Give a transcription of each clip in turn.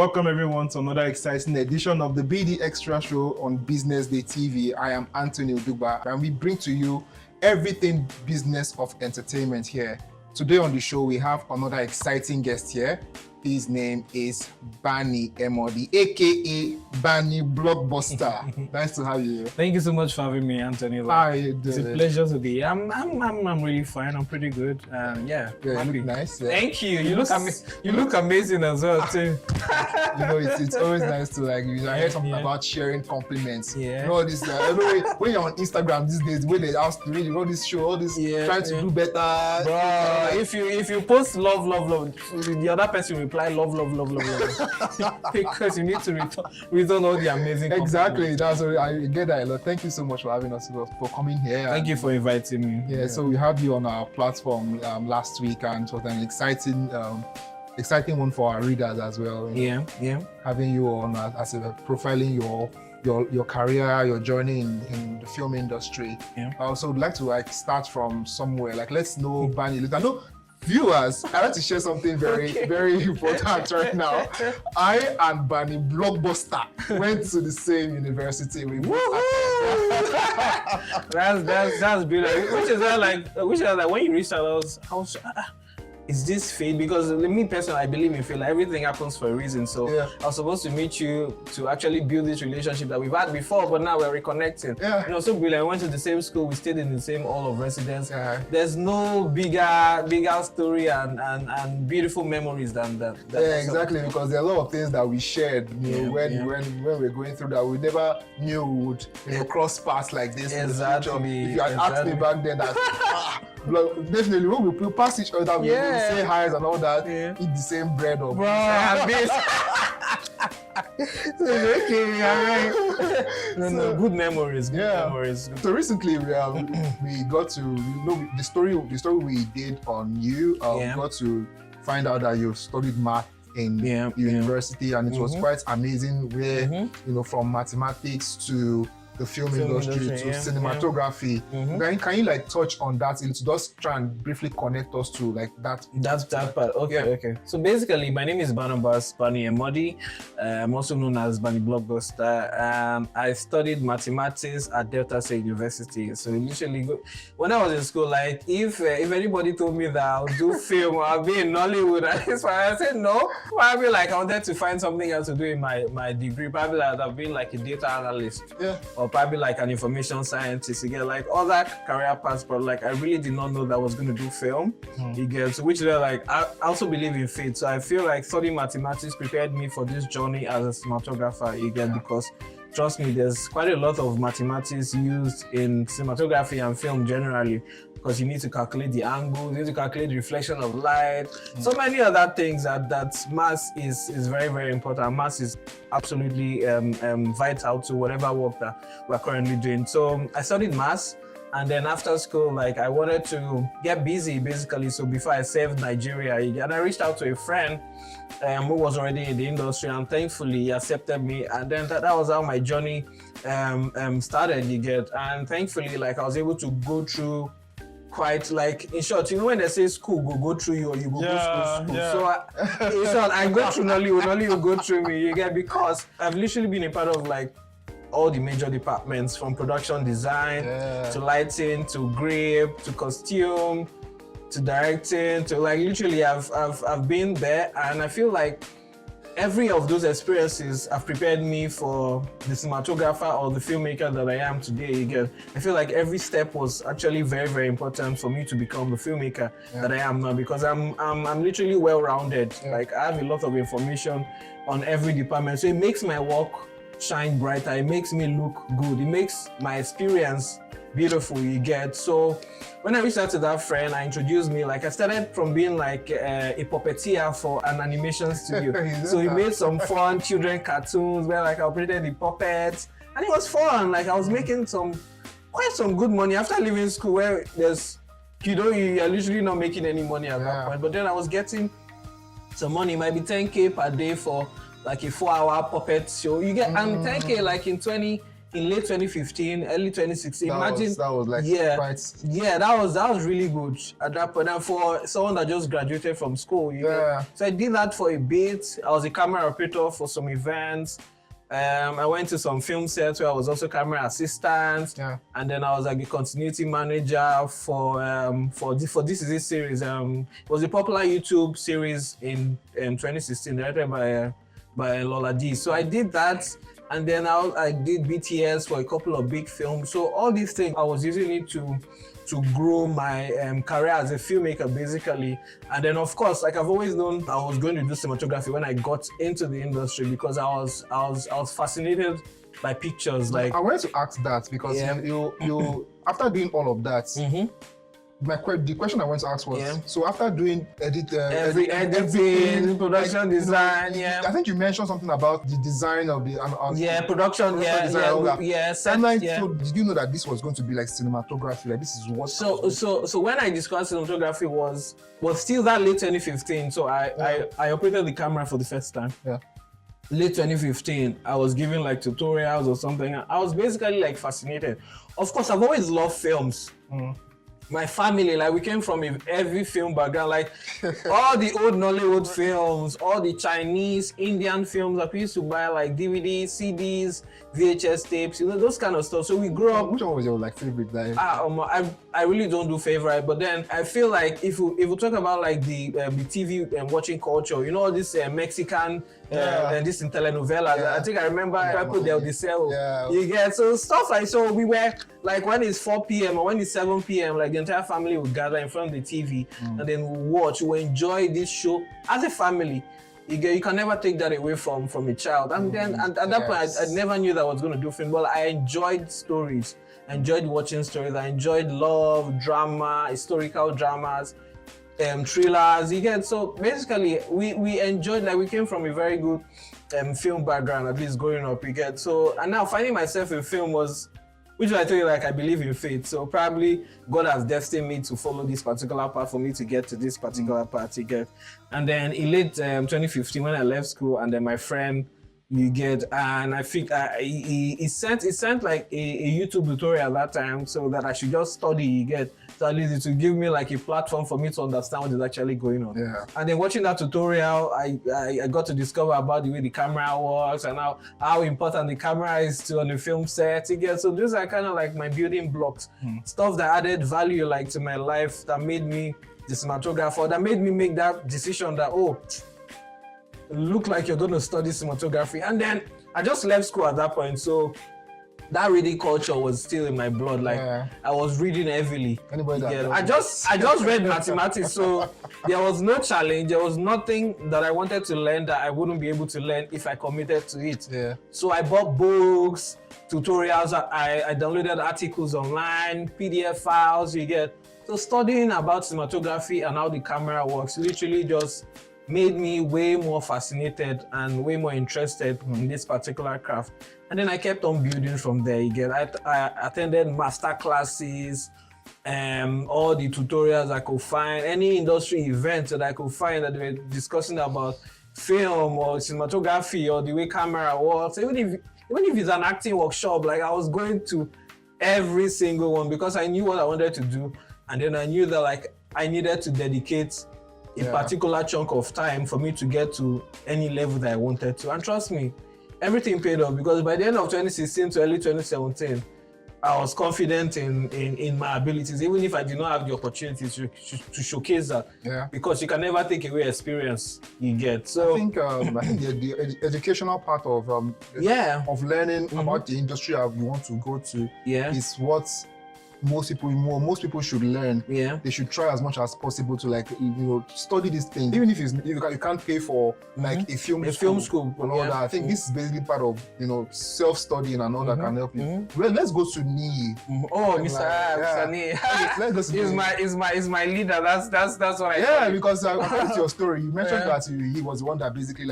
Welcome everyone to another exciting edition of the BD Extra Show on BusinessDay TV. I am Anthony Udugba and we bring to you everything business of entertainment here. Today on the show we have another exciting guest here. His name is Barnabas Emordi, aka Barney Blockbuster. Nice to have you here. Thank you so much for having me, Anthony. How are you doing? It's a pleasure to be here. I'm really fine. I'm pretty good. Yeah, you happy. look nice. Yeah. Thank you. You look amazing as well too. You know, it's always nice to I heard something about sharing compliments. Yeah. You know all this. When you're on Instagram these days, when they ask to read all this show, all this trying to do better. Bro, if you post love, the other person will reply love. Because you need to return all the amazing Exactly. That's what I get that a lot. Thank you so much for having us, for coming here. Thank you for inviting me. Yeah. So we had you on our platform last week, and it was an exciting one for our readers as well. Yeah. Having you on as a profiling your career, your journey in the film industry. Yeah. I also would like to start from somewhere. Let's know Barney. I know viewers, I want to share something very important right now. I and Barney Blockbuster went to the same university. That's beautiful. Which is like when you reached out, I was is this fate? Because me personally, I believe in fate. Everything happens for a reason. So I was supposed to meet you to actually build this relationship that we've had before, but now we're reconnecting. Yeah. You know, so brilliant. I went to the same school. We stayed in the same hall of residence. Yeah. There's no bigger story and beautiful memories than that. Exactly. Because there are a lot of things that we shared. When we're going through that, we never knew we would cross paths like this. Exactly. If you had asked me back then that. Definitely, when we pass each other, we say highs and all that, eat the same bread or good memories. Memories. So recently, we got to the story we did on you. We got to find out that you studied math in university, and it was quite amazing. Where from mathematics to the film industry to cinematography. Can you touch on that? To just try and briefly connect us to that part. Okay. So basically, my name is Barnabas Emordi. I'm also known as Barney Blockbuster. I studied mathematics at Delta State University. So initially, when I was in school, if anybody told me that I'll do film or I'll be in Nollywood, I said no. Probably I wanted to find something else to do in my degree. Probably I've been a data analyst. Or probably an information scientist. You get other career paths, but I really did not know that I was going to do film. You get, so which I also believe in fate. So I feel studying mathematics prepared me for this journey as a cinematographer. You get, because trust me, there's quite a lot of mathematics used in cinematography and film generally, because you need to calculate the angles, you need to calculate the reflection of light, so many other things that maths is very, very important. Maths is absolutely vital to whatever work that we're currently doing. So I studied maths, and then after school, I wanted to get busy basically. So before I served Nigeria, and I reached out to a friend who was already in the industry, and thankfully he accepted me. And then that was how my journey started, you get. And thankfully, I was able to go through quite in short, when they say school go through you, or you go school. So in short, I go through Nollywood go through me, you get, because I've literally been a part of all the major departments, from production design to lighting to grip to costume to directing to literally I've been there, and I feel every of those experiences have prepared me for the cinematographer or the filmmaker that I am today. You get, I feel every step was actually very, very important for me to become the filmmaker that I am now, because I'm literally well-rounded. I have a lot of information on every department, so it makes my work shine brighter. It makes me look good. It makes my experience beautiful, you get. So when I reached out to that friend, I introduced me, I started from being a puppeteer for an animation studio. So he made some fun children cartoons where I operated the puppets, and it was fun. I was making quite some good money after leaving school, where you're literally not making any money at that point. But then I was getting some money. It might be 10K per day for a 4-hour puppet show. You get, and 10K in in late 2015, early 2016. Imagine that was like that was really good at that point. And for someone that just graduated from school, so I did that for a bit. I was a camera operator for some events. I went to some film sets where I was also camera assistant, and then I was like a continuity manager for This Is It series. It was a popular YouTube series in 2016, directed by Lola D. So I did that, and then I did BTS for a couple of big films. So all these things I was using it to grow my career as a filmmaker, basically. And then, of course, like I've always known, I was going to do cinematography when I got into the industry because I was fascinated by pictures. Like, I wanted to ask that because you after doing all of that, the question I want to ask was, so after doing editing, production design, I think you mentioned something about the design of the production, So did you know that this was going to be like cinematography? Like this is what? So when I discovered cinematography was still that late 2015. So I operated the camera for the first time. Late 2015, I was giving like tutorials or something. I was basically like fascinated. Of course, I've always loved films. My family, like we came from a heavy film background, like all the old Nollywood films, all the Chinese, Indian films that we used to buy, like DVDs, CDs, VHS tapes, those kind of stuff. So we grew up. Which one was your like favorite? Like? I really don't do favorite, but then I feel like if we talk about like the TV and watching culture, all this Mexican and this in telenovelas. I think I remember people they'll sell. You get so stuff like so. We were like when it's 4 p.m. or when it's 7 p.m. like the entire family would gather in front of the TV and then watch. We enjoy this show as a family. You can never take that away from a child. And then at that point, I never knew that I was going to do film. But I enjoyed stories. I enjoyed watching stories. I enjoyed love, drama, historical dramas, thrillers. You get so basically we enjoyed, like we came from a very good film background, at least growing up. You get so, and now finding myself in film was, which I tell you, like I believe in fate. So probably God has destined me to follow this particular path for me to get to this particular part. You get, and then in late 2015 when I left school, and then my friend, you get, and I think he sent like a YouTube tutorial at that time, so that I should just study. You get, so at least it will give me like a platform for me to understand what is actually going on. And then watching that tutorial, I got to discover about the way the camera works and how important the camera is to on the film set. You get, so these are kind of like my building blocks, stuff that added value like to my life, that made me the cinematographer, that made me make that decision that look like you're going to study cinematography. And then I just left school at that point, so that reading culture was still in my blood. Like I was reading heavily. I just read mathematics, so there was no challenge. There was nothing that I wanted to learn that I wouldn't be able to learn if I committed to it. So I bought books, tutorials. I downloaded articles online, PDF files. You get, so studying about cinematography and how the camera works literally just made me way more fascinated and way more interested in this particular craft. And then I kept on building from there. You get, I attended master classes, all the tutorials I could find, any industry events that I could find that they were discussing about film or cinematography or the way camera works. Even if it's an acting workshop, like I was going to every single one because I knew what I wanted to do. And then I knew that like I needed to dedicate a particular chunk of time for me to get to any level that I wanted to. And trust me, everything paid off, because by the end of 2016 to early 2017, I was confident in my abilities, even if I did not have the opportunity to showcase that. Because you can never take away experience you get. So I think the educational part of learning about the industry you want to go to is what most people should learn. They should try as much as possible to study these things, even if you can't pay for like a film school and all that. I think this is basically part of self-studying and all that can help you. Well, let's go to Nii. Mr. Nii. Let's go to He's my leader. That's what I because according to your story, you mentioned that he was the one that basically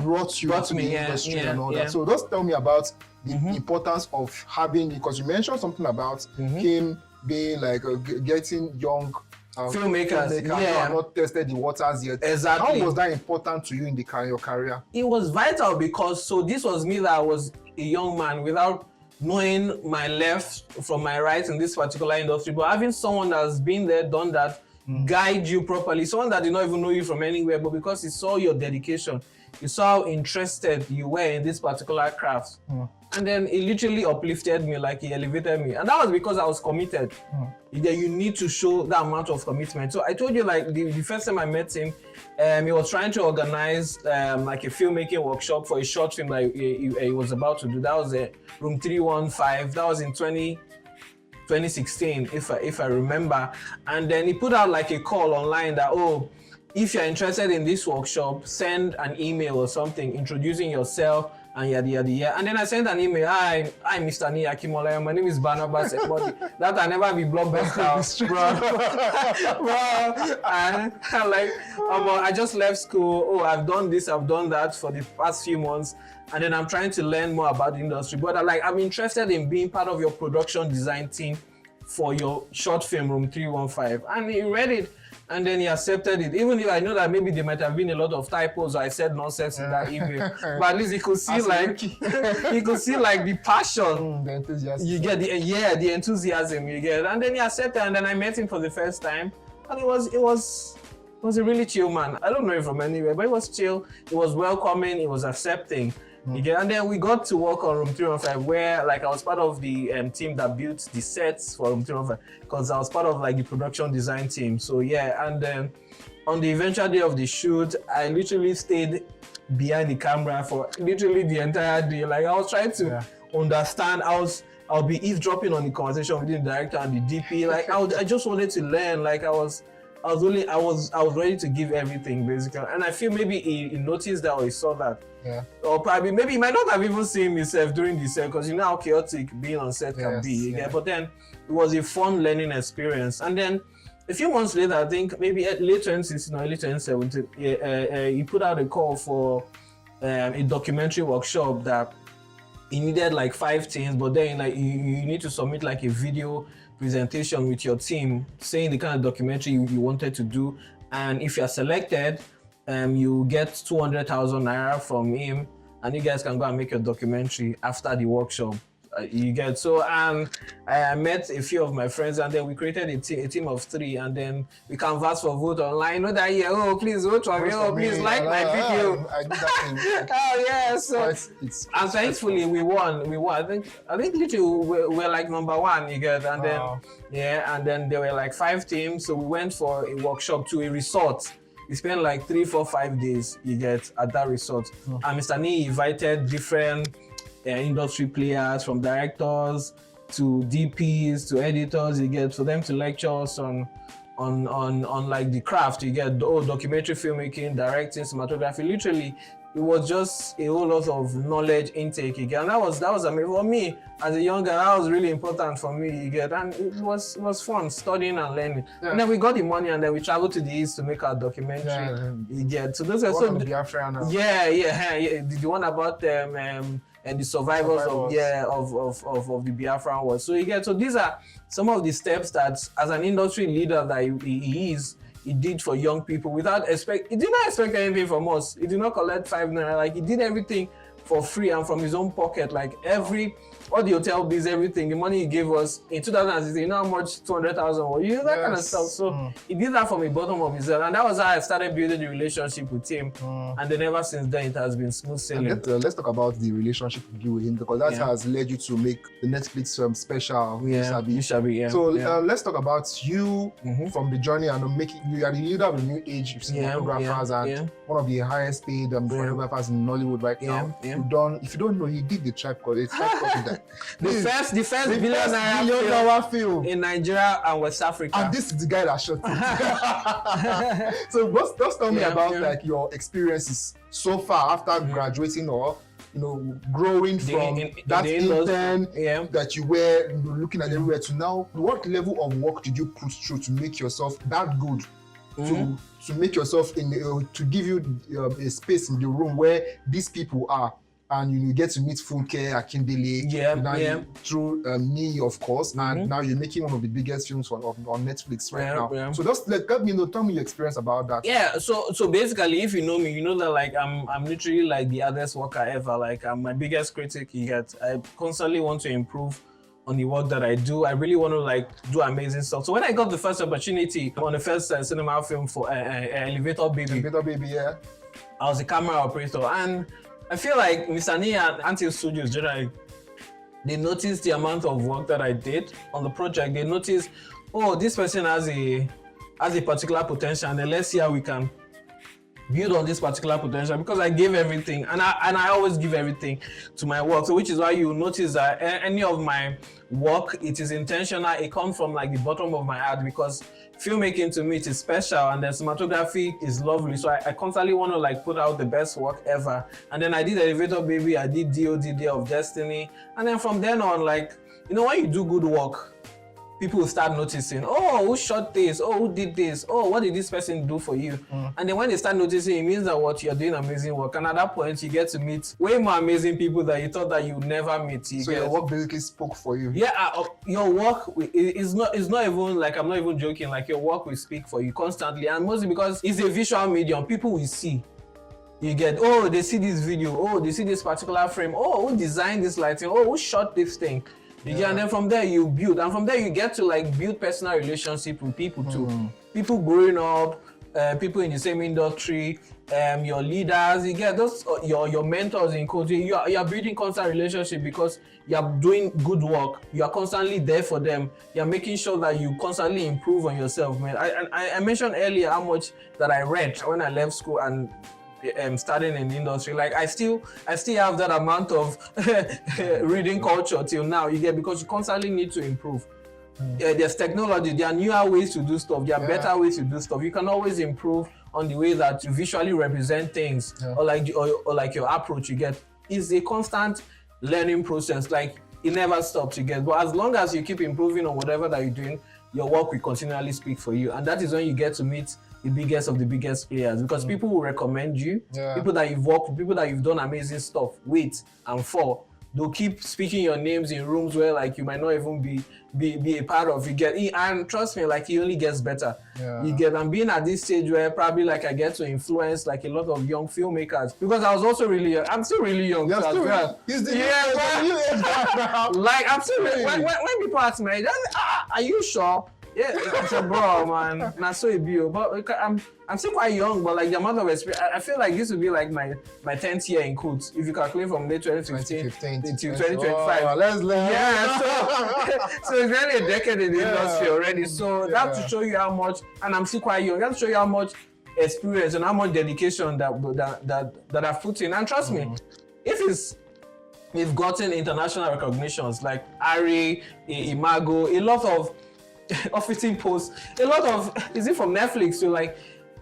brought you into the industry and all that. So just tell me about the importance of having, because you mentioned something about him being like getting young filmmakers who have not tested the waters yet. Exactly. How was that important to you in your career? It was vital because this was me that I was a young man without knowing my left from my right in this particular industry, but having someone that's been there, done that, guide you properly, someone that did not even know you from anywhere, but because he saw your dedication, you saw how interested you were in this particular craft. And then he literally uplifted me, like he elevated me. And that was because I was committed. You need to show that amount of commitment. So I told you, like the first time I met him, he was trying to organize like a filmmaking workshop for a short film that he was about to do. That was Room 315. That was in 2016, if I remember. And then he put out like a call online that, oh, if you're interested in this workshop, send an email or something introducing yourself and yada yada yada. And then I sent an email. Hi, Mr. Akimola. My name is Barnabas Emordi. That I never be blockbuster, bro. And I'm like, I just left school. Oh, I've done this, I've done that for the past few months, and then I'm trying to learn more about the industry. But I'm interested in being part of your production design team for your short film Room 315. And he read it. And then he accepted it, even if I know that maybe there might have been a lot of typos or I said nonsense in that email. But at least he could see he could see like the passion, the enthusiasm. You get the enthusiasm you get. And then he accepted, and then I met him for the first time, and it was a really chill man. I don't know him from anywhere, but he was chill. He was welcoming. He was accepting. You get, and then we got to work on Room 315, where like I was part of the team that built the sets for Room 315, because I was part of like the production design team. So yeah, and then on the eventual day of the shoot, I literally stayed behind the camera for literally the entire day. Like I was trying to understand. I'll be eavesdropping on the conversation between the director and the DP. Like I just wanted to learn. Like I was ready to give everything basically. And I feel maybe he noticed that, or he saw that. Yeah. Or probably maybe he might not have even seen himself during the set, because you know how chaotic being on set can be. Yeah. But then it was a fun learning experience. And then a few months later, I think maybe late 2016 or early 2017, he put out a call for a documentary workshop that he needed like 5 teams, but then like you need to submit like a video presentation with your team saying the kind of documentary you wanted to do, and if you're selected, you get 200,000 naira from him, and you guys can go and make your documentary after the workshop. You get so, and I met a few of my friends, and then we created a team of 3, and then we canvassed for vote online. You know that year, oh please vote for me, oh please like my video. I did that thing. Oh yeah, so it's and thankfully we won. I think literally we're like number 1. You get, and then and then there were like 5 teams, so we went for a workshop to a resort. We spent like 3, 4, 5 days. You get at that resort, and Mr. Ni invited different industry players, from directors to DPs to editors, you get, for them to lecture us on like the craft. You get documentary filmmaking, directing, cinematography. Literally, it was just a whole lot of knowledge intake. You get, and that was amazing for me as a young guy. That was really important for me. You get, and it was fun studying and learning. And then we got the money, and then we traveled to the East to make our documentary. You get, so those are so the one about them. And the survivors of the Biafran War. So you get, so these are some of the steps that, as an industry leader that he did for young people without he did not expect anything from us. He did not collect 5 naira. Like, he did everything for free and from his own pocket. Like all the hotel bills, everything, the money he gave us in 2016, you know how much 200,000 was? You know, that kind of stuff. So he did that from the bottom of his heart, and that was how I started building the relationship with him. And then ever since then, it has been smooth sailing. Let's talk about the relationship you built with him, because that has led you to make the Netflix special. So let's talk about you from the journey and making. You are the leader of the new age cinematographers and one of the highest paid photographers in Nollywood right now. You've done. If you don't know, he did the tripod. It's tripod. The first billionaire film in Nigeria and West Africa. And this is the guy that shot it. So just tell me about like your experiences so far after graduating, or growing from that intern that you were looking at everywhere to now. What level of work did you put through to make yourself that good? To make yourself to give you a space in the room where these people are, and you get to meet Funke Akindele, through me, of course, and now you're making one of the biggest films on Netflix right now. Yeah. So just let me know, tell me your experience about that. Yeah, so basically, if you know me, you know that like I'm literally like the hardest worker ever. Like I'm my biggest critic. I constantly want to improve on the work that I do. I really want to like do amazing stuff. So when I got the first opportunity on the first cinema film for Elevator Baby, yeah, I was a camera operator, and I feel like Mr. Ni and Antil Studios generally, they noticed the amount of work that I did on the project. They noticed, oh, this person has a particular potential, and then let's see how we can build on this particular potential, because I gave everything, and I always give everything to my work. So which is why you notice that any of my work, it is intentional. It comes from like the bottom of my heart, because filmmaking to me, it is special, and the cinematography is lovely. So I constantly want to like put out the best work ever. And then I did Elevator Baby, I did DOD, Day of Destiny, and then from then on, like, you know, when you do good work, people will start noticing, oh, who shot this? Oh, who did this? Oh, what did this person do for you? And then when they start noticing, it means that what you're doing amazing work. And at that point, you get to meet way more amazing people that you thought that you'd never meet. So your work basically spoke for you. Yeah, your work is not even like, I'm not even joking, like your work will speak for you constantly. And mostly because it's a visual medium, people will see. You get, oh, they see this video, oh, they see this particular frame, oh, who designed this lighting, oh, who shot this thing? And then from there you build, and from there you get to like build personal relationship with people too. People growing up, people in the same industry, your leaders, you get those your mentors in coaching. You are building constant relationship because you are doing good work. You are constantly there for them. You are making sure that you constantly improve on yourself, man. I mentioned earlier how much that I read when I left school and starting in the industry. Like I still have that amount of reading culture till now, you get, because you constantly need to improve. There's technology, there are newer ways to do stuff, there are better ways to do stuff. You can always improve on the way that you visually represent things, or like your approach. You get, it's a constant learning process. Like it never stops, you get. But as long as you keep improving on whatever that you're doing, your work will continually speak for you, and that is when you get to meet the biggest of the biggest players, because people will recommend you, people that you've worked with, people that you've done amazing stuff with and for. They'll keep speaking your names in rooms where like you might not even be a part of. You get, and trust me, like it only gets better. You get, I'm being at this stage where probably like I get to influence like a lot of young filmmakers, because I was also really young. I'm still really young. Like I'm still really, when people ask me, are you sure? Yeah, I said, bro, man, not so bio. But I'm still quite young, but like the amount of experience, I feel like this would be like my 10th year in Coats, if you calculate from late 2015 to 2025. Oh, let's learn. Yeah, so it's really a decade in the industry already. So that's to show you how much, and I'm still quite young. That's to show you how much experience and how much dedication that I've put in. And trust me, we've gotten international recognitions like Ari, Imago, a lot of Offiting posts, a lot of, is it from Netflix? So like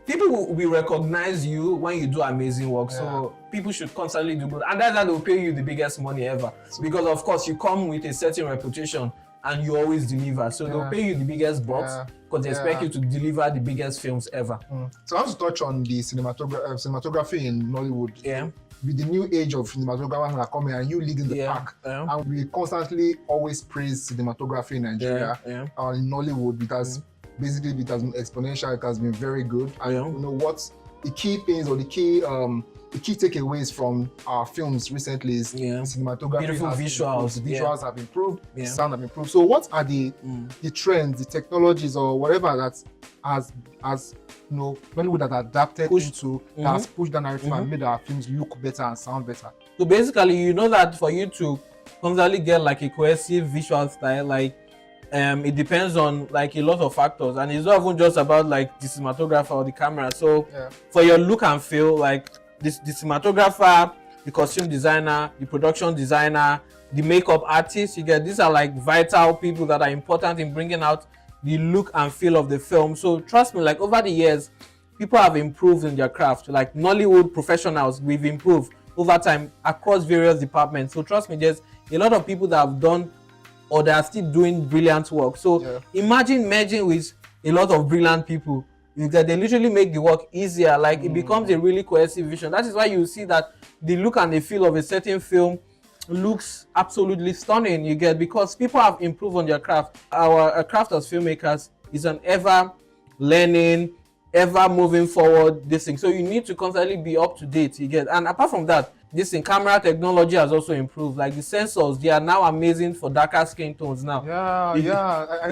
people will recognize you when you do amazing work. So people should constantly do good, and that's how they'll pay you the biggest money ever, because of course you come with a certain reputation and you always deliver. So they'll pay you the biggest bucks because they expect you to deliver the biggest films ever. So I want to touch on the cinematography in Nollywood. With the new age of cinematographers that are coming, and you leading the pack, and we constantly always praise cinematography in Nigeria and in Nollywood. It has basically been exponential. It has been very good. And you know what the key things or the key takeaways from our films recently is cinematography. Beautiful visuals. The visuals have improved. The sound have improved. So what are the trends, the technologies, or whatever that has Nollywood that adapted into, that has pushed the narrative and made our films look better and sound better? So basically, you know that for you to constantly get like a cohesive visual style, like it depends on like a lot of factors, and it's not even just about like the cinematographer or the camera. So for your look and feel, like the cinematographer, the costume designer, the production designer, the makeup artist, you get, these are like vital people that are important in bringing out the look and feel of the film. So trust me, like over the years, people have improved in their craft. Like Nollywood professionals, we've improved over time across various departments. So trust me, there's a lot of people that have done or they are still doing brilliant work. So imagine merging with a lot of brilliant people They literally make the work easier. Like it becomes a really cohesive vision. That is why you see that the look and the feel of a certain film looks absolutely stunning. You get, because people have improved on their craft. Our craft as filmmakers is an ever learning, ever moving forward this thing. So you need to constantly be up to date. You get, and apart from that, this in camera technology has also improved. Like the sensors, they are now amazing for darker skin tones now. You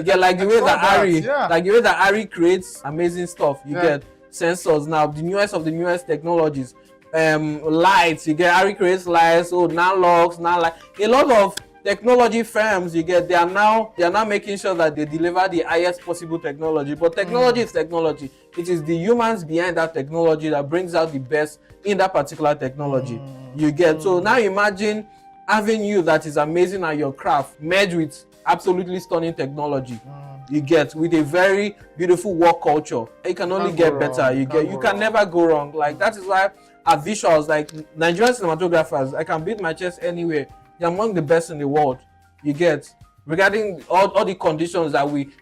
get like the way that Ari, like the way that Ari creates amazing stuff. You get sensors now, the newest technologies. Lights, you get, Ari creates lights, so now logs, now like a lot of technology firms, you get, they are now making sure that they deliver the highest possible technology. But technology is technology. It is the humans behind that technology that brings out the best in that particular technology. You get, so now imagine having you that is amazing at your craft merged with absolutely stunning technology. You get, with a very beautiful work culture. It can only get better. You can never go wrong. Like that is why our visuals, like Nigerian cinematographers, I can beat my chest anywhere. They're among the best in the world. You get, regarding all the conditions that we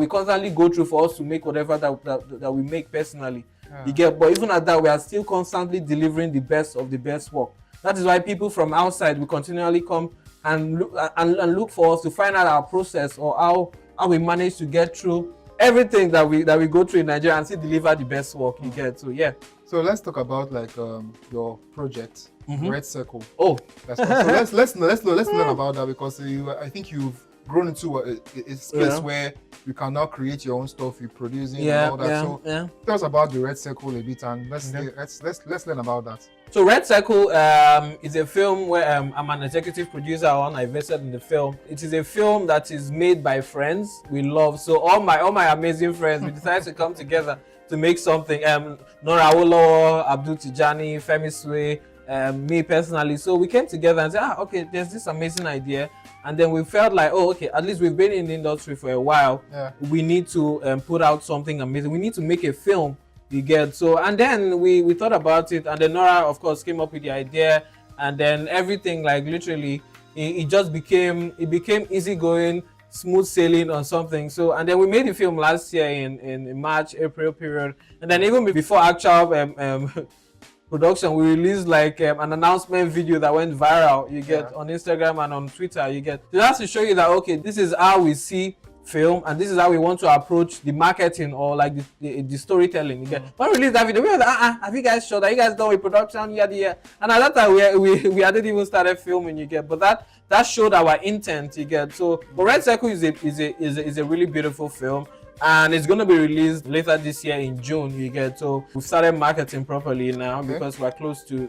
constantly go through for us to make whatever that we make personally. You get, but even at that, we are still constantly delivering the best of the best work. That is why people from outside will continually come and look for us to find out our process, or how we manage to get through everything that we go through in Nigeria and still deliver the best work. You get, so yeah. So let's talk about like your project, Red Circle. Oh, so let's learn about that, because I think you've grown into a space where you can now create your own stuff, you're producing and all that. So tell us about the Red Circle a bit, and let's learn about that. So Red Circle is a film where I'm an executive producer on. I invested in the film. It is a film that is made by friends we love. So all my amazing friends, we decided to come together to make something. Nora Awolowo, Abdul Tijani, Femi Sway, me personally. So we came together and said, okay, there's this amazing idea. And then we felt like, oh, okay, at least we've been in the industry for a while. We need to put out something amazing. We need to make a film. You get, so, and then we thought about it, and then Nora, of course, came up with the idea, and then everything, like literally, it just became easygoing, smooth sailing on something. So, and then we made the film last year in March, April period, and then even before actual production, we released like an announcement video that went viral. You get, on Instagram and on Twitter. You get, so that's to show you that, okay, this is how we see film, and this is how we want to approach the marketing, or like the storytelling. You get, when we released that video, we were like, have you guys shot? Are you guys done with production? Yeah. And at that time, we hadn't even started filming. You get, but that showed our intent. You get, so but Red Circle is a really beautiful film, and it's going to be released later this year in June. You get, so we've started marketing properly now, because we're close to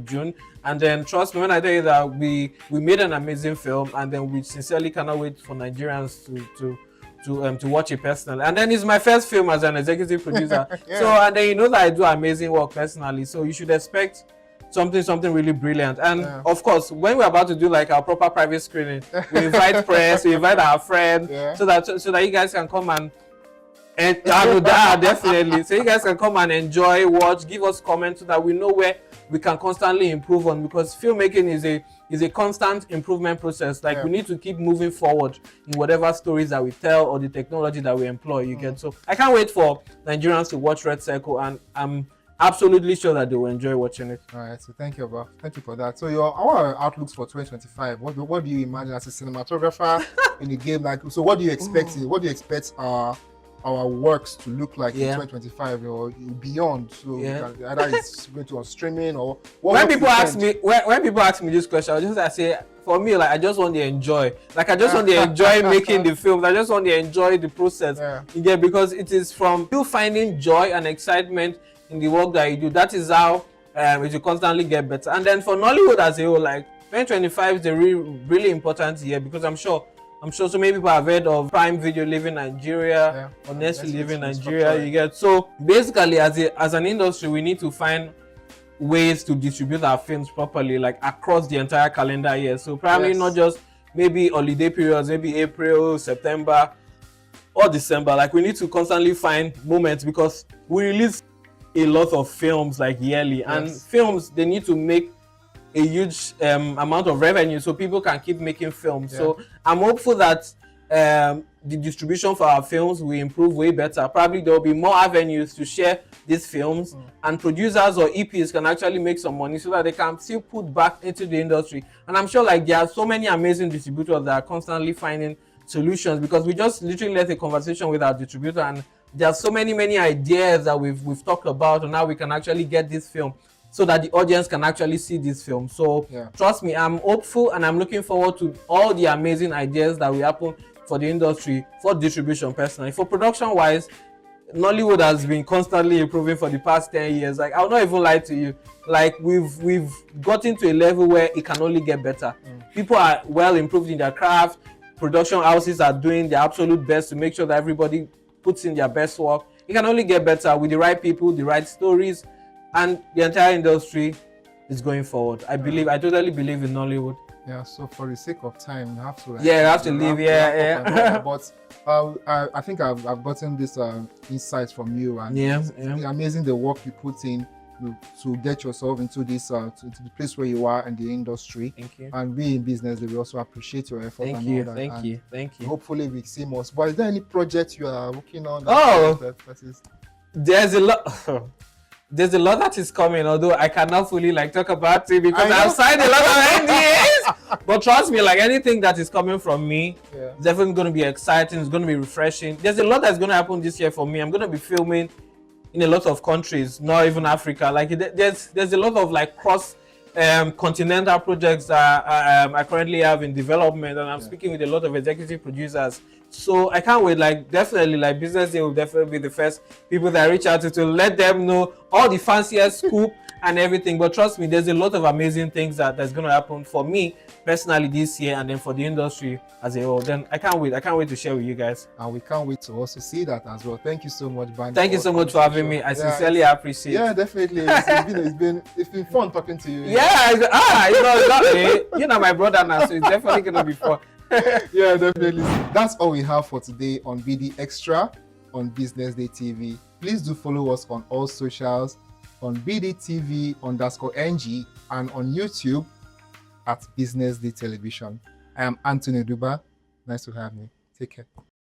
June. And then trust me when I tell you that we made an amazing film, and then we sincerely cannot wait for Nigerians to watch it personally. And then it's my first film as an executive producer. So, and then you know that I do amazing work personally, so you should expect something really brilliant. And of course, when we're about to do like our proper private screening, we invite press, we invite our friends, so that you guys can come and definitely. So you guys can come and enjoy, watch, give us comments, so that we know where we can constantly improve on, because filmmaking is a constant improvement process. Like we need to keep moving forward in whatever stories that we tell or the technology that we employ. You get, so I can't wait for Nigerians to watch Red Circle, and I'm absolutely sure that they will enjoy watching it. All right, so thank you for that. So our outlooks for 2025. What do you imagine as a cinematographer in the game? Like, so what do you expect? What do you expect our works to look like in 2025 or beyond? So either it's going to on streaming or when people ask me this question, I say, for me, like, I just want to enjoy. Like, I just want to enjoy making the films. I just want to enjoy the process. Because it is from you finding joy and excitement in the work that you do. That is how it will constantly get better. And then for Nollywood as a whole, like 2025 is a really important year, because I'm sure so many people have heard of Prime Video leaving Nigeria, or Netflix leaving Nigeria. You get, so basically as an industry, we need to find ways to distribute our films properly, like across the entire calendar year. So probably not just maybe holiday periods, maybe April, September, or December. Like, we need to constantly find moments, because we release a lot of films like yearly, and films, they need to make a huge amount of revenue so people can keep making films. So I'm hopeful that the distribution for our films will improve way better. Probably there will be more avenues to share these films, and producers or EPs can actually make some money so that they can still put back into the industry. And I'm sure like there are so many amazing distributors that are constantly finding solutions, because we just literally led a conversation with our distributor, and there are so many ideas that we've talked about on how we can actually get this film so that the audience can actually see this film. So trust me, I'm hopeful and I'm looking forward to all the amazing ideas that will happen for the industry, for distribution personally. For production wise, Nollywood has been constantly improving for the past 10 years. Like, I'll not even lie to you. Like, we've gotten to a level where it can only get better. People are well improved in their craft. Production houses are doing their absolute best to make sure that everybody puts in their best work. It can only get better with the right people, the right stories, and the entire industry is going forward. I totally believe in Nollywood. Yeah, so for the sake of time, we have to I have to leave. But I think I've gotten this insights from you, and it's amazing the work you put in to get yourself into this to the place where you are in the industry. Thank you. And we in business, we also appreciate your effort. Thank you. Thank you. Hopefully we see more. But is there any project you are working on? There's a lot. There's a lot that is coming, although I cannot fully like talk about it because I've signed a lot of NDAs. But trust me, like anything that is coming from me, it's definitely going to be exciting. It's going to be refreshing. There's a lot that's going to happen this year for me. I'm going to be filming in a lot of countries, not even Africa. Like there's a lot of like cross continental projects that I currently have in development, and I'm speaking with a lot of executive producers. So I can't wait. Like definitely, like BusinessDay will definitely be the first people that I reach out to let them know all the fanciest scoop and everything. But trust me, there's a lot of amazing things that's going to happen for me personally this year, and then for the industry as a whole. Then I can't wait to share with you guys. And we can't wait to also see that as well. Thank you so much, Barnabas. Thank you so much for having me. I sincerely appreciate it. Yeah, definitely. It's been fun talking to you. You're my brother now, so it's definitely gonna be fun. Yeah, definitely. That's all we have for today on BD Extra on BusinessDay TV. Please do follow us on all socials on BDTV_NG and on YouTube at BusinessDay Television. I am Anthony Duba. Nice to have you. Take care.